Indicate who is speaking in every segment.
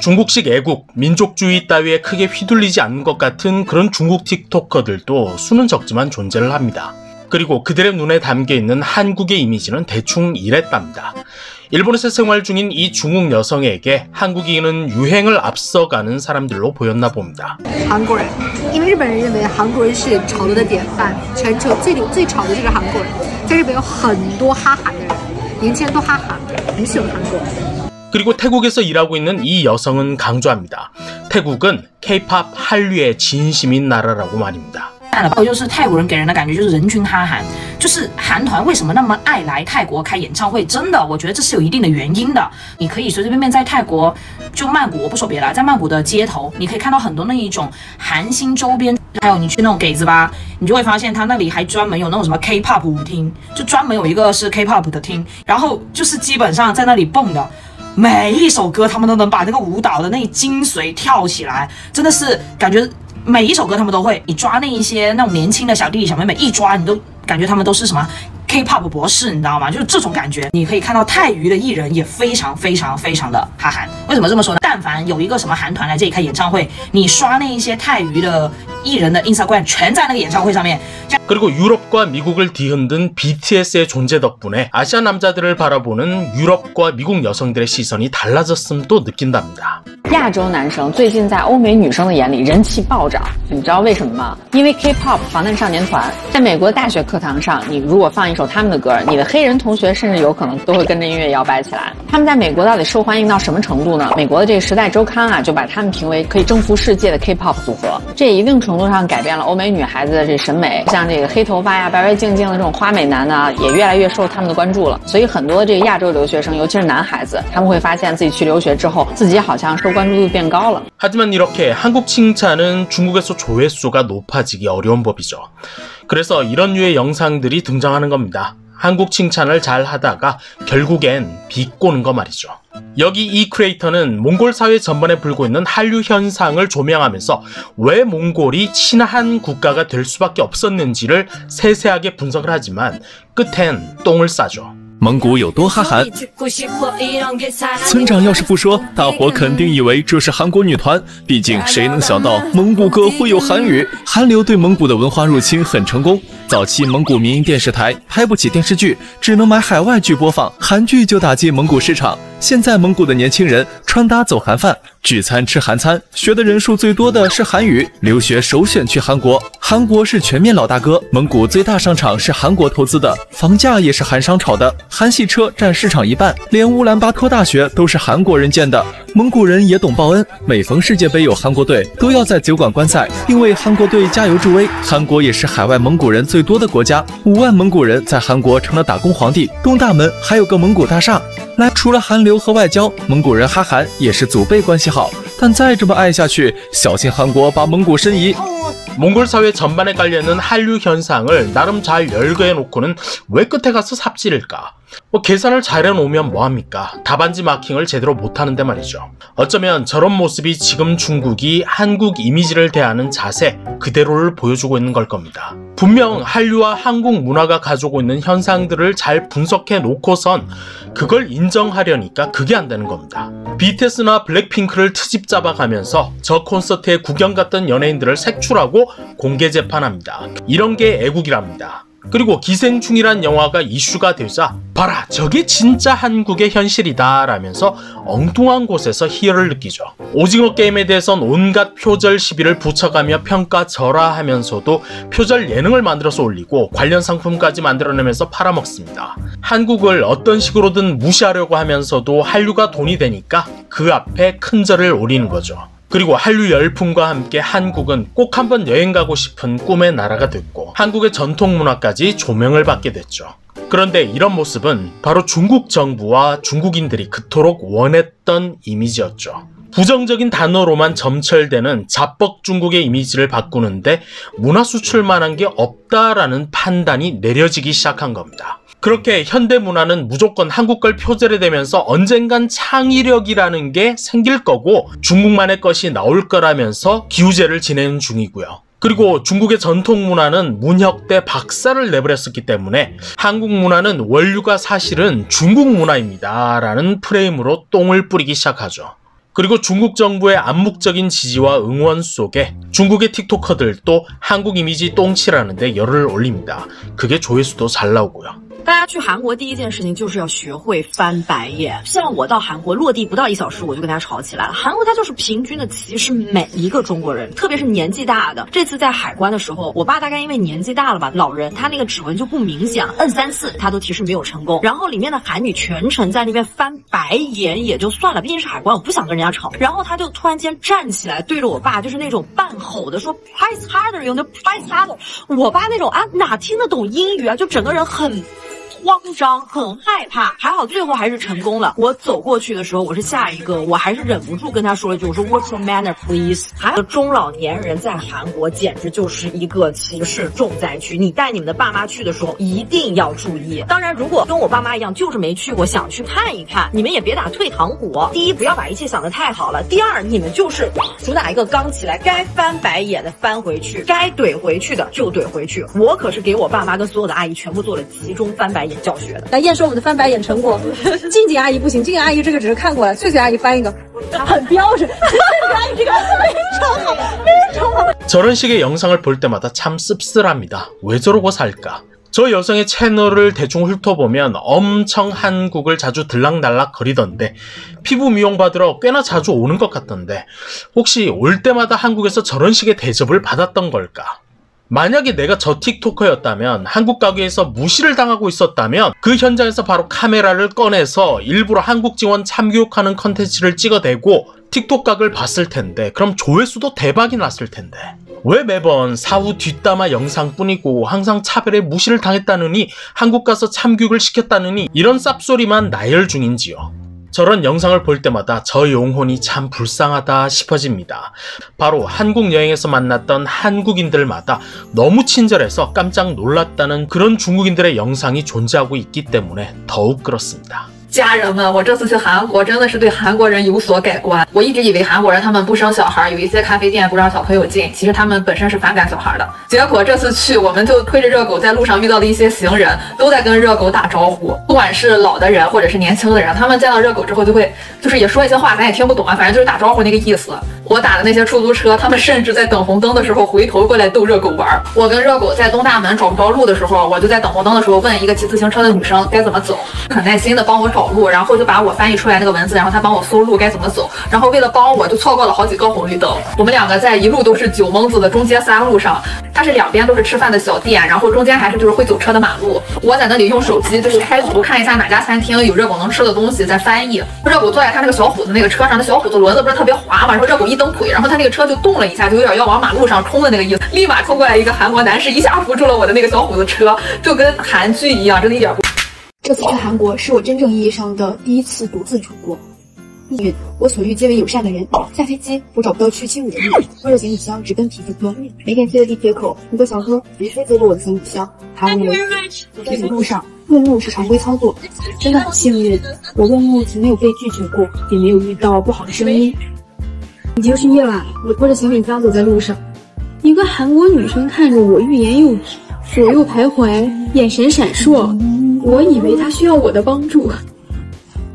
Speaker 1: 중국식 애국, 민족주의 따위에 크게 휘둘리지 않는 것 같은 그런 중국 틱토커들도 수는 적지만 존재를 합니다. 그리고 그들의 눈에 담겨있는 한국의 이미지는 대충 이랬답니다. 일본에서 생활 중인 이 중국 여성에게 한국인은 유행을 앞서가는 사람들로 보였나 봅니다.
Speaker 2: 韩国人，因为日本人认为韩国人是潮流的典范，全球最潮的就是韩国人。在日本有很多哈韩的人，年轻人都哈韩，很喜欢韩国。
Speaker 1: 그리고 태국에서 일하고 있는 이 여성은 강조합니다. 태국은 K-POP 한류의 진심인 나라라고 말입니다.
Speaker 3: 就是泰国人给人的感觉就是人均哈韩，就是韩团为什么那么爱来泰国开演唱会？真的，我觉得这是有一定的原因的。你可以随随便便在泰国，就曼谷，我不说别的，在曼谷的街头，你可以看到很多那一种韩星周边，还有你去那种给子吧，你就会发现他那里还专门有那种什么 K-pop 舞厅，就专门有一个是 K-pop 的厅，然后就是基本上在那里蹦的。 每一首歌，他们都能把那个舞蹈的那精髓跳起来，真的是感觉每一首歌他们都会。你抓那一些那种年轻的小弟弟小妹妹，一抓你都感觉他们都是什么 K-pop 博士，你知道吗？就是这种感觉。你可以看到泰娱的艺人也非常的哈韩。为什么这么说呢？但凡有一个什么韩团来这里开演唱会，你刷那一些泰娱的艺人的 Instagram 全在那个演唱会上面。
Speaker 1: 그리고 유럽과 미국을 뒤흔든 BTS의 존재 덕분에 아시아 남자들을 바라보는 유럽과 미국 여성들의 시선이 달라졌음도 느낀답니다.
Speaker 4: 亚洲男生最近在欧美女生的眼里人气暴涨，你知道为什么吗？因为 K-pop 防弹少年团在美国大学课堂上，你如果放一首他们的歌，你的黑人同学甚至有可能都会跟着音乐摇摆起来。他们在美国到底受欢迎到什么程度呢？美国的这个《时代周刊》啊，就把他们评为可以征服世界的 K-pop 组合，这也一定程度上改变了欧美女孩子的这审美，像这个黑头发呀、白白净净的这种花美男呢，也越来越受他们的关注了。所以很多这个亚洲留学生，尤其是男孩子，他们会发现自己去留学之后，自己好像受关注度变高了。
Speaker 1: 하지만 이렇게 한국 칭찬은 중국에서 조회수가 높아지기 어려운 법이죠. 그래서 이런 류의 영상들이 등장하는 겁니다. 한국 칭찬을 잘 하다가 결국엔 비꼬는 거 말이죠. 여기 이 크리에이터는 몽골 사회 전반에 불고 있는 한류 현상을 조명하면서 왜 몽골이 친한 국가가 될 수밖에 없었는지를 세세하게 분석을 하지만 끝엔 똥을 싸죠.
Speaker 5: 蒙古有多哈韩？村长要是不说，大伙肯定以为这是韩国女团。毕竟谁能想到蒙古歌会有韩语？韩流对蒙古的文化入侵很成功。早期蒙古民营电视台拍不起电视剧，只能买海外剧播放，韩剧就打进蒙古市场。现在蒙古的年轻人穿搭走韩范，聚餐吃韩餐，学的人数最多的是韩语，留学首选去韩国。韩国是全面老大哥，蒙古最大商场是韩国投资的，房价也是韩商炒的。 韩系车占市场一半，连乌兰巴托大学都是韩国人建的。蒙古人也懂报恩，每逢世界杯有韩国队，都要在酒馆观赛，并为韩国队加油助威。韩国也是海外蒙古人最多的国家，5万蒙古人在韩国成了打工皇帝。东大门还有个蒙古大厦。来，除了韩流和外交，蒙古人哈韩也是祖辈关系好。但再这么爱下去，小心韩国把蒙古申遗。
Speaker 1: 몽골 사회 전반에 깔려있는 한류 현상을 나름 잘 열거해놓고는 왜 끝에 가서 삽질일까? 계산을 잘 해놓으면 뭐합니까? 답안지 마킹을 제대로 못하는데 말이죠. 어쩌면 저런 모습이 지금 중국이 한국 이미지를 대하는 자세 그대로를 보여주고 있는 걸 겁니다. 분명 한류와 한국 문화가 가지고 있는 현상들을 잘 분석해 놓고선 그걸 인정하려니까 그게 안 되는 겁니다. BTS나 블랙핑크를 트집 잡아가면서 저 콘서트에 구경 갔던 연예인들을 색출하고 공개 재판합니다. 이런 게 애국이랍니다. 그리고 기생충이란 영화가 이슈가 되자 봐라 저게 진짜 한국의 현실이다 라면서 엉뚱한 곳에서 희열을 느끼죠. 오징어 게임에 대해선 온갖 표절 시비를 붙여가며 평가절하하면서도 표절 예능을 만들어서 올리고 관련 상품까지 만들어내면서 팔아먹습니다. 한국을 어떤 식으로든 무시하려고 하면서도 한류가 돈이 되니까 그 앞에 큰 절을 올리는 거죠. 그리고 한류 열풍과 함께 한국은 꼭 한번 여행 가고 싶은 꿈의 나라가 됐고 한국의 전통 문화까지 조명을 받게 됐죠. 그런데 이런 모습은 바로 중국 정부와 중국인들이 그토록 원했던 이미지였죠. 부정적인 단어로만 점철되는 자뻑 중국의 이미지를 바꾸는데 문화 수출만한 게 없다라는 판단이 내려지기 시작한 겁니다. 그렇게 현대 문화는 무조건 한국 걸 표절해대면서 언젠간 창의력이라는 게 생길 거고 중국만의 것이 나올 거라면서 기우제를 지내는 중이고요. 그리고 중국의 전통 문화는 문혁대 박살을 내버렸었기 때문에 한국 문화는 원류가 사실은 중국 문화입니다 라는 프레임으로 똥을 뿌리기 시작하죠. 그리고 중국 정부의 암묵적인 지지와 응원 속에 중국의 틱토커들도 한국 이미지 똥칠하는데 열을 올립니다. 그게 조회수도 잘 나오고요.
Speaker 6: 大家去韩国第一件事情就是要学会翻白眼。像我到韩国落地不到1小时，我就跟他吵起来了。韩国他就是平均的歧视每一个中国人，特别是年纪大的。这次在海关的时候，我爸大概因为年纪大了吧，老人他那个指纹就不明显，摁3次他都提示没有成功。然后里面的韩女全程在那边翻白眼也就算了，毕竟是海关，我不想跟人家吵。然后他就突然间站起来对着我爸，就是那种半吼的说 "Price harder， 有那 Price harder"。我爸那种啊哪听得懂英语啊，就整个人很 慌张，很害怕，还好最后还是成功了。我走过去的时候，我是下一个，我还是忍不住跟他说了一句，我说 What's your manner, please？ 还有中老年人在韩国简直就是一个歧视重灾区，你带你们的爸妈去的时候一定要注意。当然，如果跟我爸妈一样就是没去过，想去看一看，你们也别打退堂鼓。第一，不要把一切想得太好了；第二，你们就是主打一个刚起来，该翻白眼的翻回去，该怼回去的就怼回去。我可是给我爸妈跟所有的阿姨全部做了集中翻白眼教学的。来验收我们的翻白眼成果。静静阿姨不行，静静阿姨这个只是看过来，翠翠阿姨翻一个，很标准。翠翠阿姨这个非常好，非常好。
Speaker 1: 저런 식의 영상을 볼 때마다 참 씁쓸합니다. 왜 저러고 살까? 저 여성의 채널을 대충 훑어보면 엄청 한국을 자주 들락날락 거리던데 피부 미용 받으러 꽤나 자주 오는 것 같던데 혹시 올 때마다 한국에서 저런 식의 대접을 받았던 걸까? 만약에 내가 저 틱토커였다면 한국 가게에서 무시를 당하고 있었다면 그 현장에서 바로 카메라를 꺼내서 일부러 한국 직원 참교육하는 컨텐츠를 찍어대고 틱톡 각을 봤을 텐데 그럼 조회수도 대박이 났을 텐데 왜 매번 사후 뒷담화 영상뿐이고 항상 차별에 무시를 당했다느니 한국 가서 참교육을 시켰다느니 이런 쌉소리만 나열 중인지요. 저런 영상을 볼 때마다 저 영혼이 참 불쌍하다 싶어집니다. 바로 한국 여행에서 만났던 한국인들마다 너무 친절해서 깜짝 놀랐다는 그런 중국인들의 영상이 존재하고 있기 때문에 더욱 그렇습니다.
Speaker 7: 家人们，我这次去韩国真的是对韩国人有所改观。我一直以为韩国人他们不生小孩，有一些咖啡店不让小朋友进，其实他们本身是反感小孩的。结果这次去，我们就推着热狗在路上遇到的一些行人，都在跟热狗打招呼。不管是老的人或者是年轻的人，他们见到热狗之后就会就是也说一些话，咱也听不懂啊，反正就是打招呼那个意思。我打的那些出租车，他们甚至在等红灯的时候回头过来逗热狗玩。我跟热狗在东大门找不着路的时候，我就在等红灯的时候问一个骑自行车的女生该怎么走，很耐心的帮我找路，然后就把我翻译出来那个文字，然后他帮我搜路该怎么走，然后为了帮我就错过了好几个红绿灯。我们两个在一路都是酒蒙子的中街3路上，它是两边都是吃饭的小店，然后中间还是就是会走车的马路。我在那里用手机就是开图看一下哪家餐厅有热狗能吃的东西，再翻译。热狗坐在他那个小虎子那个车上，那小虎子轮子不是特别滑嘛，然后热狗一蹬腿，然后他那个车就动了一下，就有点要往马路上冲的那个意思。立马冲过来一个韩国男士，一下扶住了我的那个小虎子车，就跟韩剧一样，真的一点不。
Speaker 8: 这次去韩国是我真正意义上的第一次独自出国。我所遇皆为友善的人。下飞机，我找不到去亲我的路，拖着行李箱直奔匹兹科。每天贴的地铁口，一个小哥直飞接过我的行李箱，还无人。在走路上，问路是常规操作，真的很幸运。我问路从没有被拒绝过，也没有遇到不好的声音。已经是夜晚，我拖着行李箱走在路上，一个韩国女生看着我，欲言又止，左右徘徊，眼神闪烁。我以为她需要我的帮助，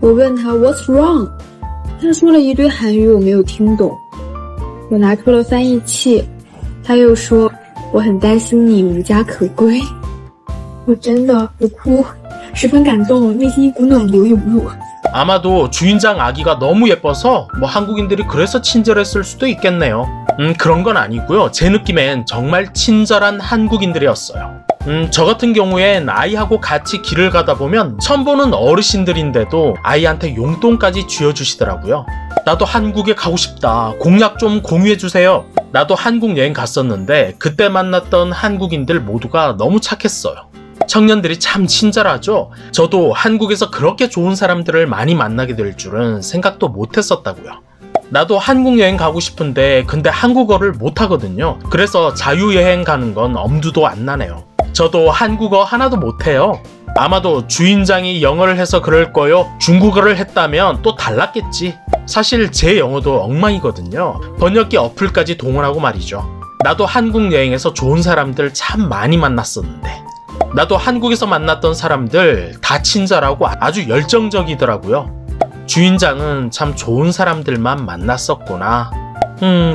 Speaker 8: 我问她 What's wrong？ 她说了一堆韩语，我没有听懂。我拿出了翻译器，她又说我很担心你无家可归。我真的不哭，十分感动，内心一股暖流涌入。
Speaker 1: 아마도 주인장 아기가 너무 예뻐서 뭐 한국인들이 그래서 친절했을 수도 있겠네요. 그런 건 아니고요. 제 느낌엔 정말 친절한 한국인들이었어요. 저 같은 경우엔 아이하고 같이 길을 가다 보면 처음 보는 어르신들인데도 아이한테 용돈까지 쥐어주시더라고요. 나도 한국에 가고 싶다. 공약 좀 공유해주세요. 나도 한국 여행 갔었는데 그때 만났던 한국인들 모두가 너무 착했어요. 청년들이 참 친절하죠. 저도 한국에서 그렇게 좋은 사람들을 많이 만나게 될 줄은 생각도 못했었다고요. 나도 한국 여행 가고 싶은데 근데 한국어를 못하거든요. 그래서 자유여행 가는 건 엄두도 안 나네요. 저도 한국어 하나도 못해요. 아마도 주인장이 영어를 해서 그럴 거요. 중국어를 했다면 또 달랐겠지. 사실 제 영어도 엉망이거든요. 번역기 어플까지 동원하고 말이죠. 나도 한국 여행에서 좋은 사람들 참 많이 만났었는데 나도 한국에서 만났던 사람들 다 친절하고 아주 열정적이더라고요. 주인장은 참 좋은 사람들만 만났었구나.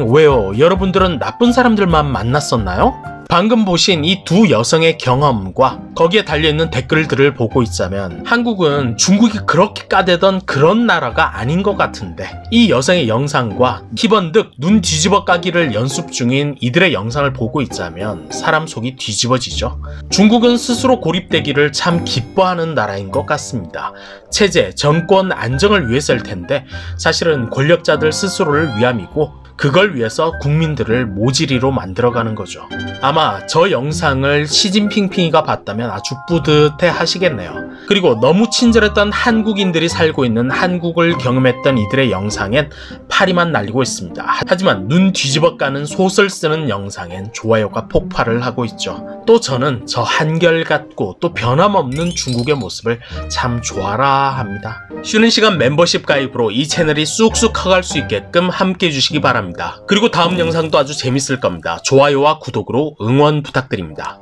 Speaker 1: 왜요? 여러분들은 나쁜 사람들만 만났었나요? 방금 보신 이 두 여성의 경험과 거기에 달려있는 댓글들을 보고 있자면 한국은 중국이 그렇게 까대던 그런 나라가 아닌 것 같은데, 이 여성의 영상과 희번득 눈 뒤집어 까기를 연습 중인 이들의 영상을 보고 있자면 사람 속이 뒤집어지죠. 중국은 스스로 고립되기를 참 기뻐하는 나라인 것 같습니다. 체제, 정권 안정을 위해서일 텐데 사실은 권력자들 스스로를 위함이고, 그걸 위해서 국민들을 모지리로 만들어가는 거죠. 아마 저 영상을 시진핑핑이가 봤다면 아주 뿌듯해 하시겠네요. 그리고 너무 친절했던 한국인들이 살고 있는 한국을 경험했던 이들의 영상엔 파리만 날리고 있습니다. 하지만 눈 뒤집어 까는 소설 쓰는 영상엔 좋아요가 폭발을 하고 있죠. 또 저는 저 한결같고 또 변함없는 중국의 모습을 참 좋아라 합니다. 쉬는 시간 멤버십 가입으로 이 채널이 쑥쑥 커갈 수 있게끔 함께 해주시기 바랍니다. 그리고 다음 영상도 아주 재밌을 겁니다. 좋아요와 구독으로 응원 부탁드립니다.